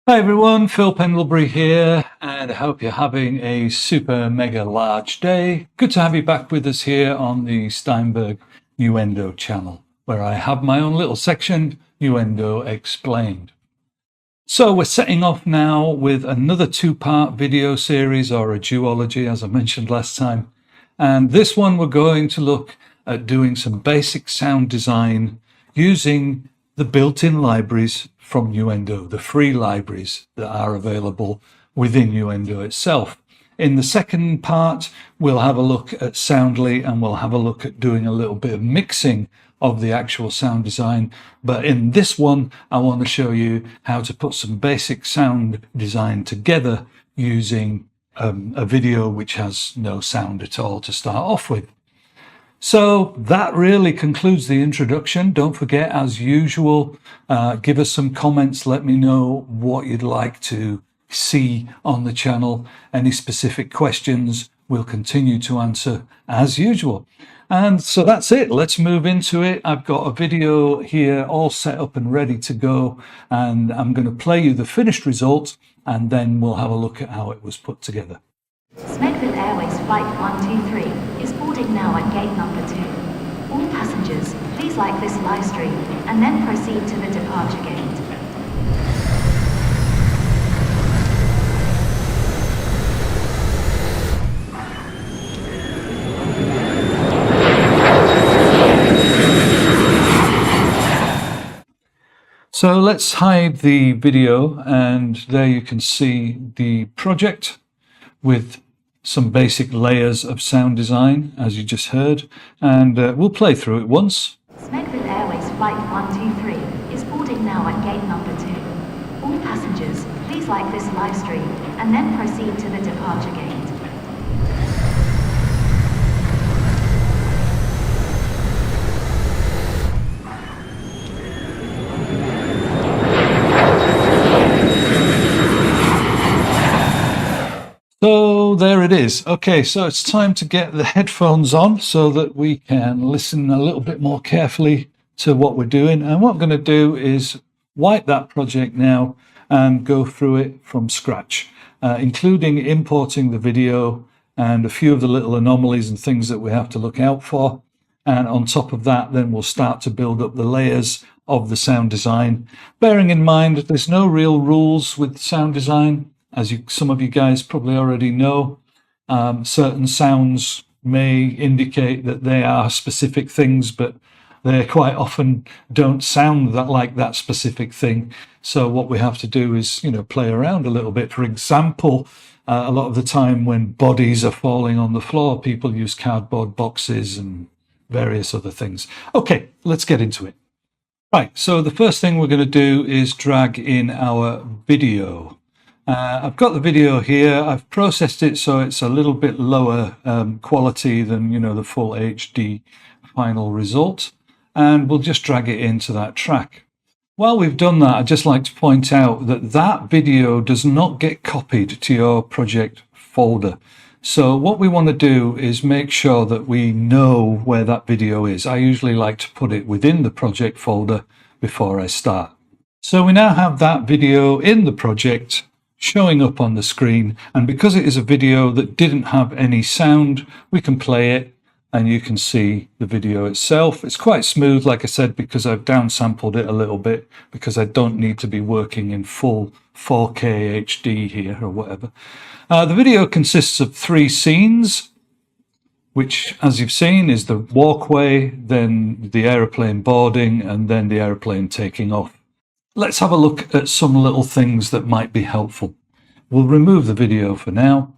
Hi everyone, Phil Pendlebury here, and I hope you're having a super mega large day. Good to have you back with us here on the Steinberg Nuendo channel, where I have my own little section, Nuendo Explained. So we're setting off now with another two-part video series, or a duology, as I mentioned last time. And this one we're going to look at doing some basic sound design using the built-in libraries from Nuendo, the free libraries that are available within Nuendo itself. In the second part, we'll have a look at Soundly, and we'll have a look at doing a little bit of mixing of the actual sound design. But in this one, I want to show you how to put some basic sound design together using a video which has no sound at all to start off with. So that really concludes the introduction. Don't forget, as usual, give us some comments. Let me know what you'd like to see on the channel. Any specific questions we'll continue to answer as usual. And so that's it. Let's move into it. I've got a video here all set up and ready to go, and I'm going to play you the finished result, and then we'll have a look at how it was put together. Smegford Airways Flight 123 is boarding now at gate number 2. All passengers, please like this live stream and then proceed to the departure gate. So let's hide the video, and there you can see the project with some basic layers of sound design, as you just heard, and we'll play through it once. Smegford Airways Flight 123 is boarding now at gate number 2. All passengers, please like this live stream and then proceed to the departure gate. So there it is. Okay, so it's time to get the headphones on so that we can listen a little bit more carefully to what we're doing. And what I'm going to do is wipe that project now and go through it from scratch, including importing the video and a few of the little anomalies and things that we have to look out for. And on top of that, then we'll start to build up the layers of the sound design. Bearing in mind, there's no real rules with sound design. As some of you guys probably already know, certain sounds may indicate that they are specific things, but they quite often don't sound like that specific thing. So what we have to do is, play around a little bit. For example, a lot of the time when bodies are falling on the floor, people use cardboard boxes and various other things. Okay, let's get into it. Right, so the first thing we're going to do is drag in our video. I've got the video here. I've processed it so it's a little bit lower quality than, the full HD final result. And we'll just drag it into that track. While we've done that, I'd just like to point out that that video does not get copied to your project folder. So what we want to do is make sure that we know where that video is. I usually like to put it within the project folder before I start. So we now have that video in the project showing up on the screen, and because it is a video that didn't have any sound, we can play it and you can see the video itself. It's quite smooth, like I said, because I've downsampled it a little bit, because I don't need to be working in full 4K HD here or whatever. The video consists of 3 scenes, which, as you've seen, is the walkway, then the aeroplane boarding, and then the aeroplane taking off. Let's have a look at some little things that might be helpful. We'll remove the video for now.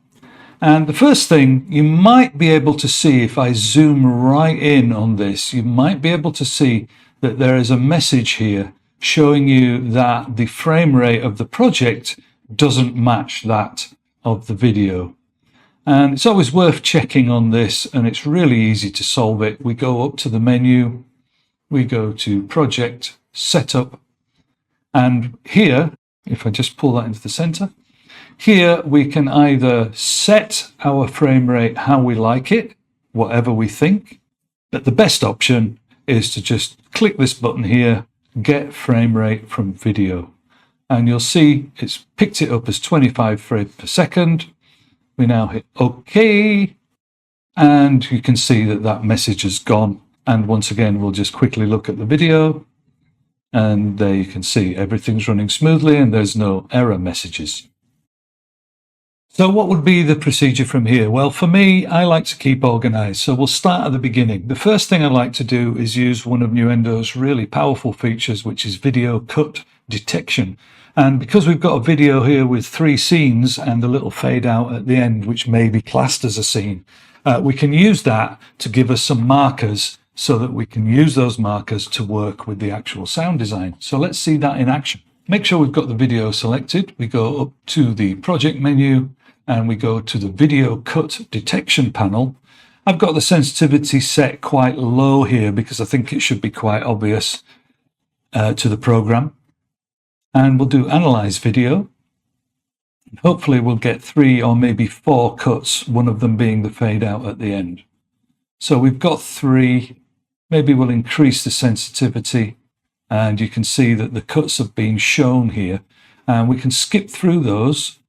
And the first thing you might be able to see, if I zoom right in on this, you might be able to see that there is a message here showing you that the frame rate of the project doesn't match that of the video. And it's always worth checking on this, and it's really easy to solve it. We go up to the menu, we go to Project, Setup, and here, if I just pull that into the center, here we can either set our frame rate how we like it, whatever we think, but the best option is to just click this button here, Get Frame Rate from Video. and you'll see it's picked it up as 25 frames per second. We now hit OK, and you can see that that message has gone. And once again, we'll just quickly look at the video, and there you can see everything's running smoothly and there's no error messages. So what would be the procedure from here? Well, for me, I like to keep organized. So we'll start at the beginning. The first thing I like to do is use one of Nuendo's really powerful features, which is video cut detection. And because we've got a video here with 3 scenes and a little fade out at the end, which may be classed as a scene, we can use that to give us some markers so that we can use those markers to work with the actual sound design. So let's see that in action. Make sure we've got the video selected. We go up to the project menu and we go to the video cut detection panel. I've got the sensitivity set quite low here because I think it should be quite obvious to the program. And we'll do analyze video. Hopefully we'll get 3 or maybe 4 cuts, one of them being the fade out at the end. So we've got 3. Maybe we'll increase the sensitivity, and you can see that the cuts have been shown here. And we can skip through those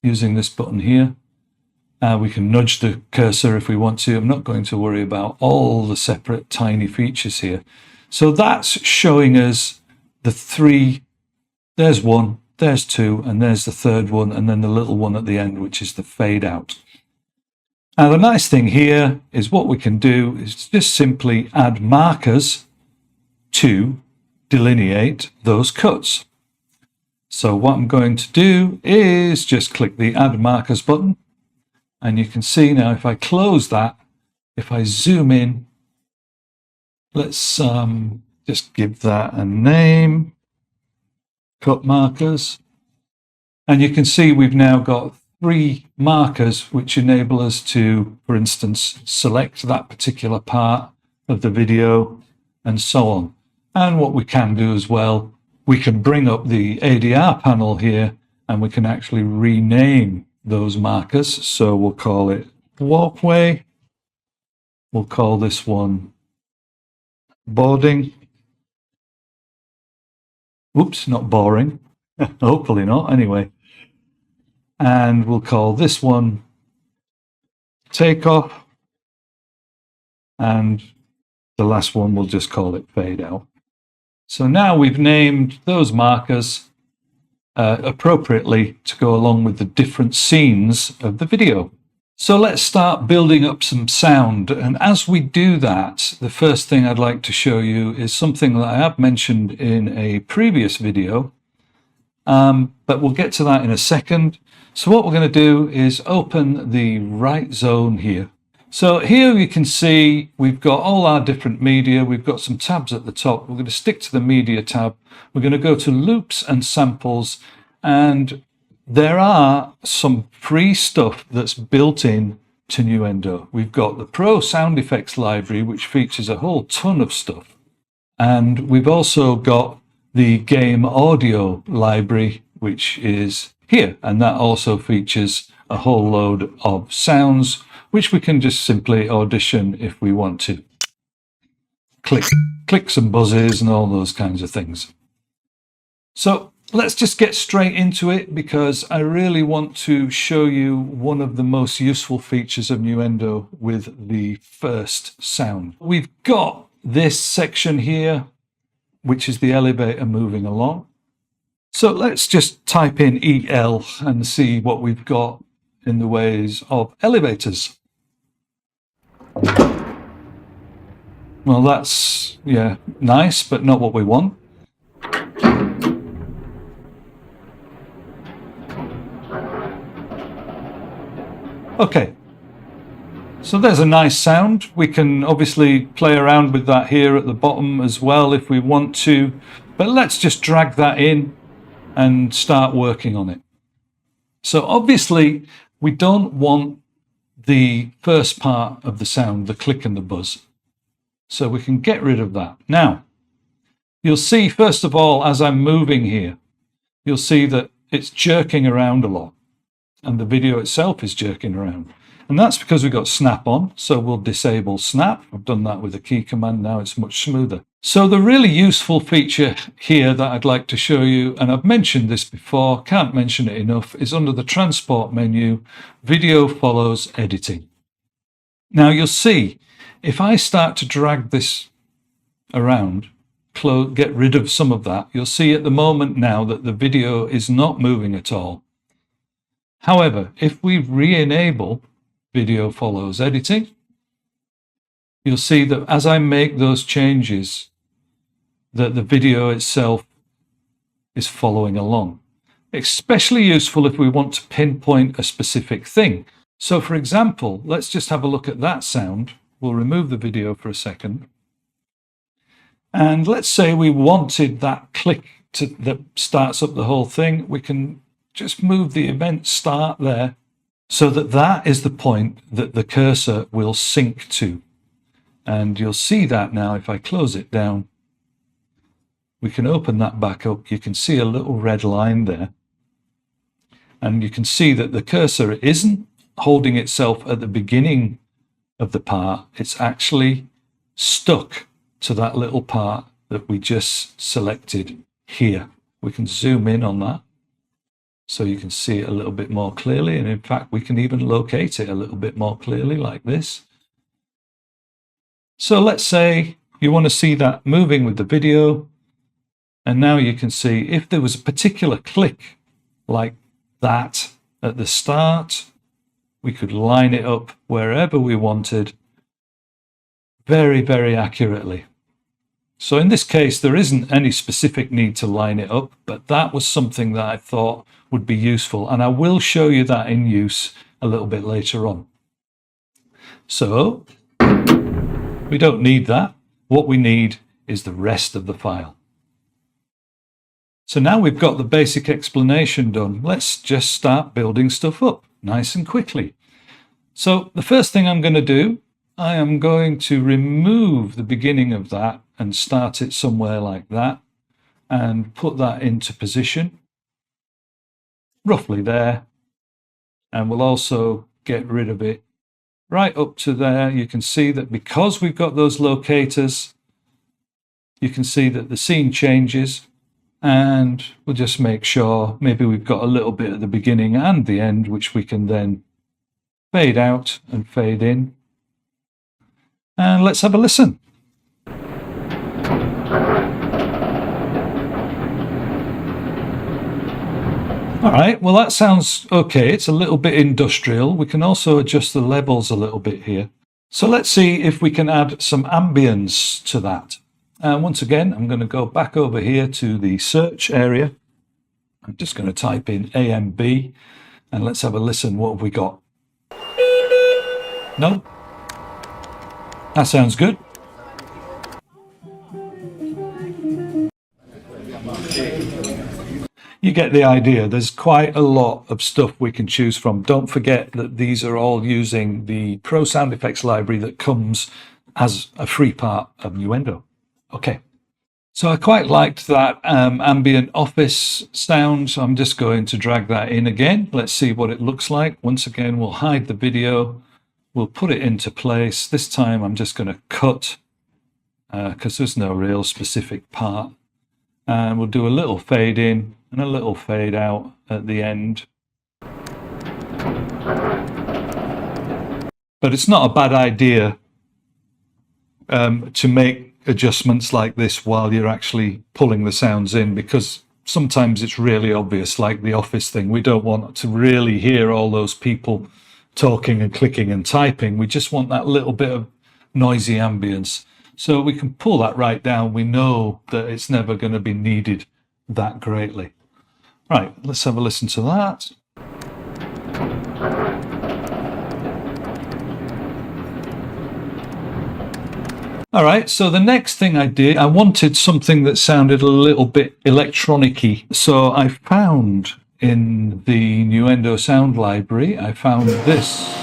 using this button here. We can nudge the cursor if we want to. I'm not going to worry about all the separate tiny features here. So that's showing us the 3. There's 1, there's 2, and there's the 3rd one, and then the little one at the end, which is the fade out. Now, the nice thing here is what we can do is just simply add markers to delineate those cuts. So what I'm going to do is just click the Add Markers button, and you can see now if I close that, if I zoom in, let's just give that a name. Cut markers, and you can see we've now got 3 markers which enable us to, for instance, select that particular part of the video and so on. And what we can do as well, we can bring up the ADR panel here and we can actually rename those markers. So we'll call it walkway, we'll call this one boarding. Oops, not boring. Hopefully not, anyway. And we'll call this one takeoff. And the last one, we'll just call it fade out. So now we've named those markers appropriately to go along with the different scenes of the video. So let's start building up some sound. And as we do that, the first thing I'd like to show you is something that I have mentioned in a previous video, but we'll get to that in a second. So what we're going to do is open the right zone here. So here you can see we've got all our different media. We've got some tabs at the top. We're going to stick to the media tab. We're going to go to loops and samples, and there are some free stuff that's built in to Nuendo. We've got the Pro Sound Effects library, which features a whole ton of stuff. And we've also got the Game Audio library, which is here. And that also features a whole load of sounds, which we can just simply audition if we want to. Clicks and buzzes and all those kinds of things. So let's just get straight into it, because I really want to show you one of the most useful features of Nuendo with the first sound. We've got this section here, which is the elevator moving along. So let's just type in EL and see what we've got in the ways of elevators. Well, that's, yeah, nice, but not what we want. Okay, so there's a nice sound. We can obviously play around with that here at the bottom as well if we want to, but let's just drag that in and start working on it. So obviously we don't want the first part of the sound, the click and the buzz. So we can get rid of that. Now, you'll see first of all, as I'm moving here, you'll see that it's jerking around a lot. And the video itself is jerking around. And that's because we've got snap on, so we'll disable snap. I've done that with the key command, now it's much smoother. So the really useful feature here that I'd like to show you, and I've mentioned this before, can't mention it enough, is under the transport menu, video follows editing. Now you'll see, if I start to drag this around, get rid of some of that, you'll see at the moment now that the video is not moving at all. However, if we re-enable video follows editing, you'll see that as I make those changes, that the video itself is following along. Especially useful if we want to pinpoint a specific thing. So for example, let's just have a look at that sound. We'll remove the video for a second. And let's say we wanted that click that starts up the whole thing. We can just move the event start there so that that is the point that the cursor will sync to. And you'll see that now if I close it down, we can open that back up. You can see a little red line there. And you can see that the cursor isn't holding itself at the beginning of the part. It's actually stuck to that little part that we just selected here. We can zoom in on that so you can see it a little bit more clearly. And in fact, we can even locate it a little bit more clearly like this. So let's say you want to see that moving with the video. And now you can see if there was a particular click like that at the start, we could line it up wherever we wanted very, very accurately. So in this case, there isn't any specific need to line it up, but that was something that I thought would be useful. And I will show you that in use a little bit later on. So we don't need that. What we need is the rest of the file. So now we've got the basic explanation done. Let's just start building stuff up nice and quickly. So the first thing I'm going to do, I am going to remove the beginning of that and start it somewhere like that and put that into position, roughly there. And we'll also get rid of it right up to there. You can see that because we've got those locators, you can see that the scene changes. And we'll just make sure maybe we've got a little bit at the beginning and the end, which we can then fade out and fade in. And let's have a listen. All right, well, that sounds okay. It's a little bit industrial. We can also adjust the levels a little bit here. So let's see if we can add some ambience to that. And once again, I'm going to go back over here to the search area. I'm just going to type in AMB and let's have a listen. What have we got? No? That sounds good. You get the idea. There's quite a lot of stuff we can choose from. Don't forget that these are all using the Pro Sound Effects library that comes as a free part of Nuendo. Okay, so I quite liked that ambient office sound, so I'm just going to drag that in again. Let's see what it looks like. Once again, we'll hide the video. We'll put it into place. This time I'm just going to cut because there's no real specific part. And we'll do a little fade in and a little fade out at the end. But it's not a bad idea to make adjustments like this while you're actually pulling the sounds in, because sometimes it's really obvious, like the office thing. We don't want to really hear all those people talking and clicking and typing. We just want that little bit of noisy ambience. So we can pull that right down. We know that it's never going to be needed that greatly. Right, let's have a listen to that. All right, so the next thing I did, I wanted something that sounded a little bit electronic-y. So I found in the Nuendo sound library, I found this,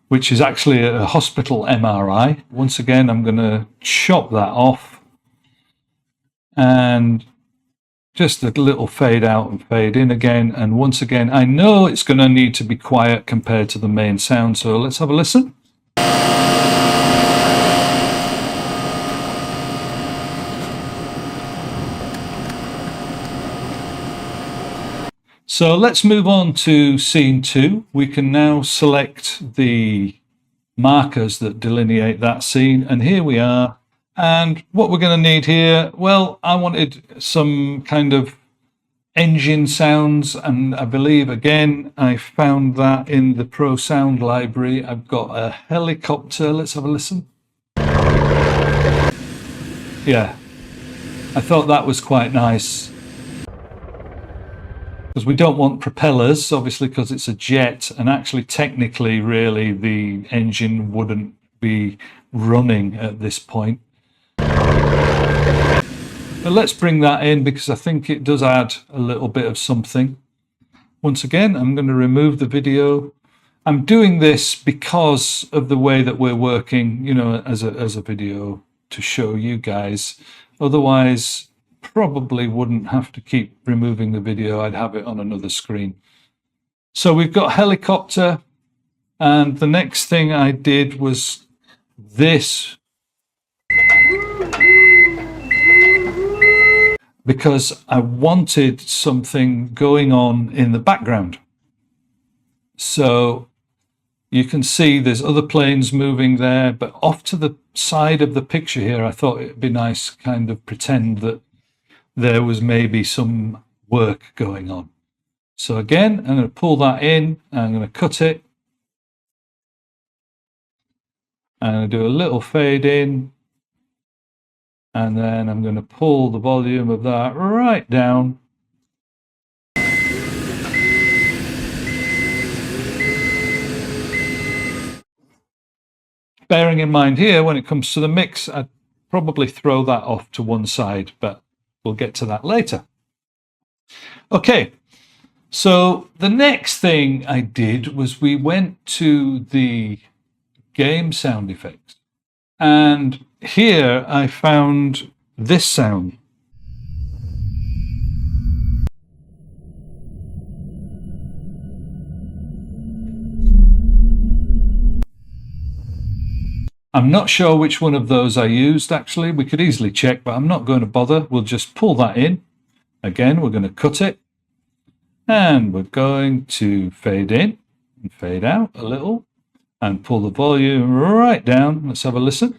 which is actually a hospital MRI. Once again, I'm going to chop that off and just a little fade out and fade in again. And once again, I know it's going to need to be quiet compared to the main sound. So let's have a listen. So let's move on to scene 2. We can now select the markers that delineate that scene, and here we are. And what we're going to need here, well, I wanted some kind of engine sounds, and I believe again I found that in the Pro Sound library. I've got a helicopter. Let's have a listen. Yeah, I thought that was quite nice, because we don't want propellers, obviously, because it's a jet, and actually technically really the engine wouldn't be running at this point. But let's bring that in, because I think it does add a little bit of something. Once again, I'm going to remove the video. I'm doing this because of the way that we're working, you know, as a video to show you guys. Otherwise, probably wouldn't have to keep removing the video. I'd have it on another screen. So we've got helicopter, and the next thing I did was this, because I wanted something going on in the background. So you can see there's other planes moving there, but off to the side of the picture here, I thought it'd be nice to kind of pretend that there was maybe some work going on. So again, I'm going to pull that in, and I'm going to cut it. I'm going to do a little fade in, and then I'm going to pull the volume of that right down. Bearing in mind here, when it comes to the mix, I'd probably throw that off to one side, but we'll get to that later. Okay, so the next thing I did was we went to the game sound effects. And here I found this sound. I'm not sure which one of those I used, actually. We could easily check, but I'm not going to bother. We'll just pull that in. Again, we're going to cut it. And we're going to fade in and fade out a little and pull the volume right down. Let's have a listen.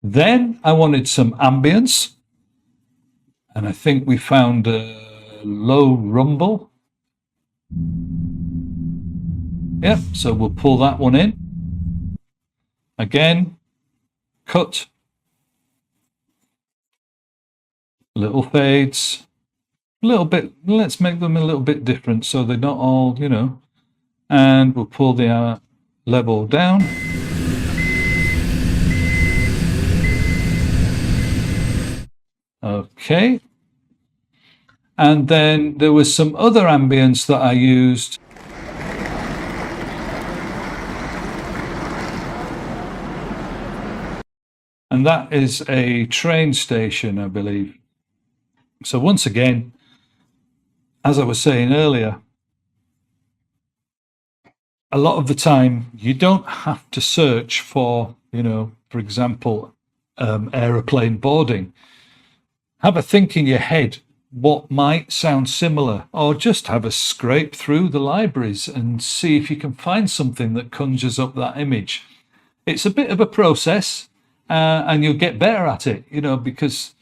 Then I wanted some ambience, and I think we found a low rumble. Yep, so we'll pull that one in. Again, cut. Little fades. A little bit, let's make them a little bit different so they're not all, you know. And we'll pull the level down. Okay. And then there was some other ambience that I used. And that is a train station, I believe. So once again, as I was saying earlier, a lot of the time you don't have to search for, you know, for example, aeroplane boarding. Have a think in your head what might sound similar, or just have a scrape through the libraries and see if you can find something that conjures up that image. It's a bit of a process, and you'll get better at it, you know, because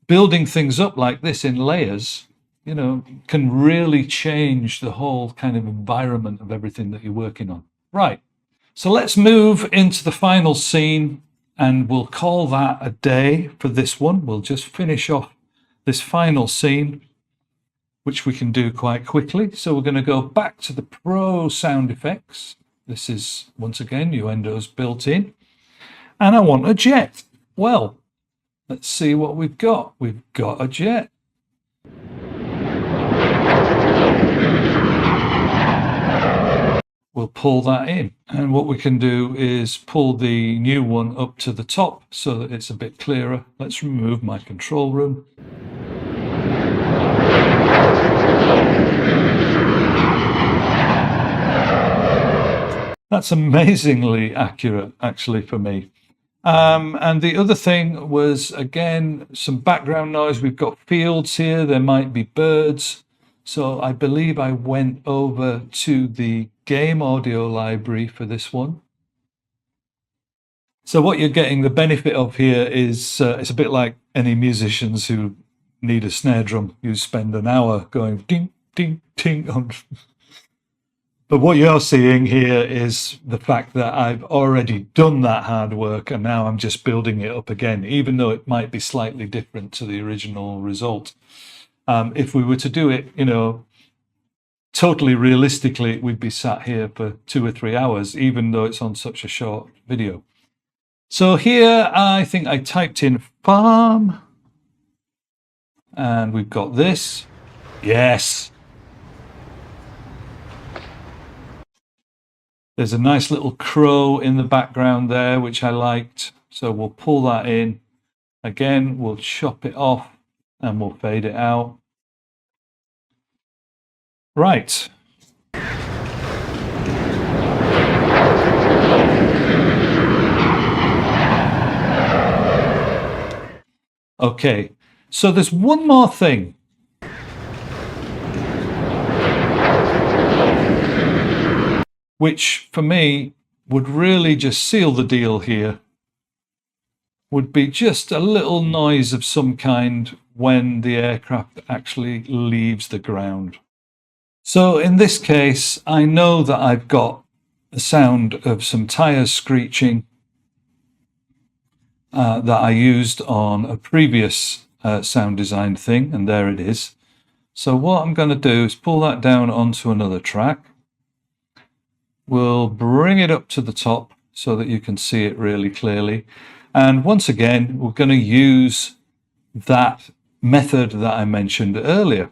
building things up like this in layers, you know, can really change the whole kind of environment of everything that you're working on. Right, so let's move into the final scene, and we'll call that a day for this one. We'll just finish off this final scene, which we can do quite quickly. So we're going to go back to the Pro sound effects. This is, once again, Nuendo's built in. And I want a jet. Well, let's see what we've got. We've got a jet. We'll pull that in. And what we can do is pull the new one up to the top so that it's a bit clearer. Let's remove my control room. That's amazingly accurate, actually, for me. And the other thing was, again, some background noise. We've got fields here. There might be birds. So I believe I went over to the game audio library for this one. So what you're getting the benefit of here is it's a bit like any musicians who need a snare drum. You spend an hour going ding, ding, ding on. But what you're seeing here is the fact that I've already done that hard work and now I'm just building it up again, even though it might be slightly different to the original result. If we were to do it, totally realistically, we'd be sat here for 2 or 3 hours, even though it's on such a short video. So here, I think I typed in farm and we've got this. Yes. There's a nice little crow in the background there, which I liked. So we'll pull that in. Again, we'll chop it off and we'll fade it out. Right. Okay, so there's one more thing. Which for me would really just seal the deal here, would be just a little noise of some kind when the aircraft actually leaves the ground. So in this case, I know that I've got the sound of some tires screeching that I used on a previous sound design thing, and there it is. So what I'm going to do is pull that down onto another track. We'll bring it up to the top so that you can see it really clearly. And once again, we're going to use that method that I mentioned earlier.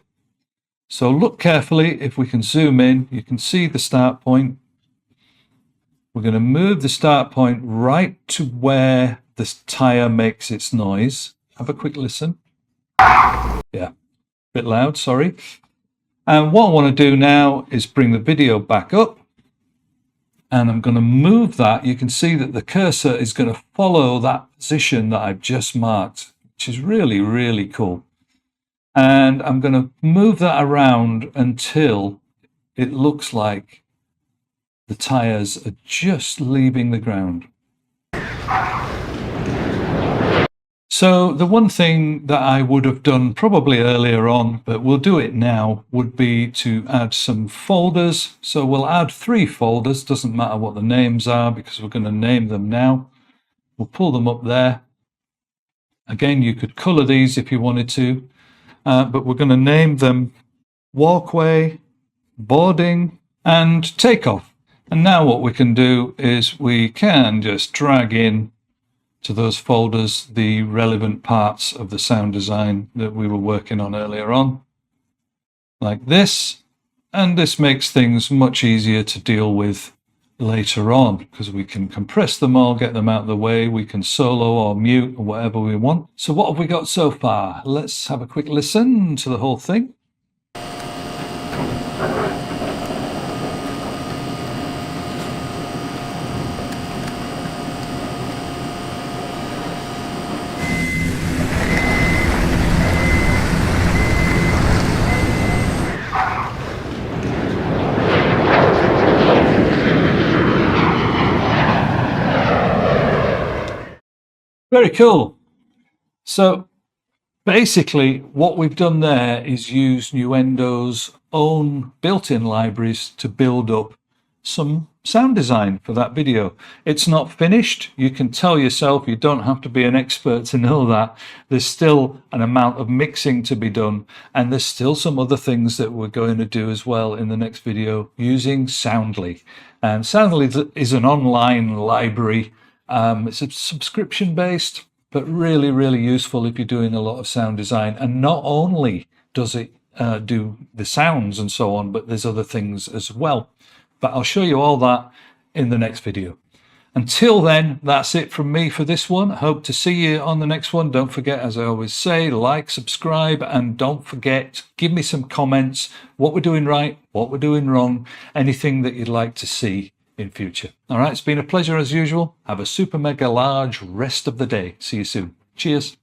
So look carefully. If we can zoom in, you can see the start point. We're going to move the start point right to where this tire makes its noise. Have a quick listen. Yeah, a bit loud, sorry. And what I want to do now is bring the video back up. And I'm going to move that. You can see that the cursor is going to follow that position that I've just marked, which is really, really cool. And I'm going to move that around until it looks like the tires are just leaving the ground. So the one thing that I would have done probably earlier on, but we'll do it now, would be to add some folders. So we'll add 3 folders, doesn't matter what the names are because we're going to name them now. We'll pull them up there. Again, you could color these if you wanted to, but we're going to name them walkway, boarding, and takeoff. And now what we can do is we can just drag in to those folders the relevant parts of the sound design that we were working on earlier on, like this. And this makes things much easier to deal with later on because we can compress them all, get them out of the way. We can solo or mute or whatever we want. So what have we got so far? Let's have a quick listen to the whole thing. Very cool. So basically what we've done there is use Nuendo's own built-in libraries to build up some sound design for that video. It's not finished. You can tell yourself, you don't have to be an expert to know that. There's still an amount of mixing to be done, and there's still some other things that we're going to do as well in the next video using Soundly. And Soundly is an online library. It's a subscription based, but really, really useful if you're doing a lot of sound design. And not only does it do the sounds and so on, but there's other things as well. But I'll show you all that in the next video. Until then, that's it from me for this one. I hope to see you on the next one. Don't forget, as I always say, like, subscribe, and don't forget, give me some comments, what we're doing right, what we're doing wrong, anything that you'd like to see in future. All right, it's been a pleasure as usual. Have a super mega large rest of the day. See you soon. Cheers.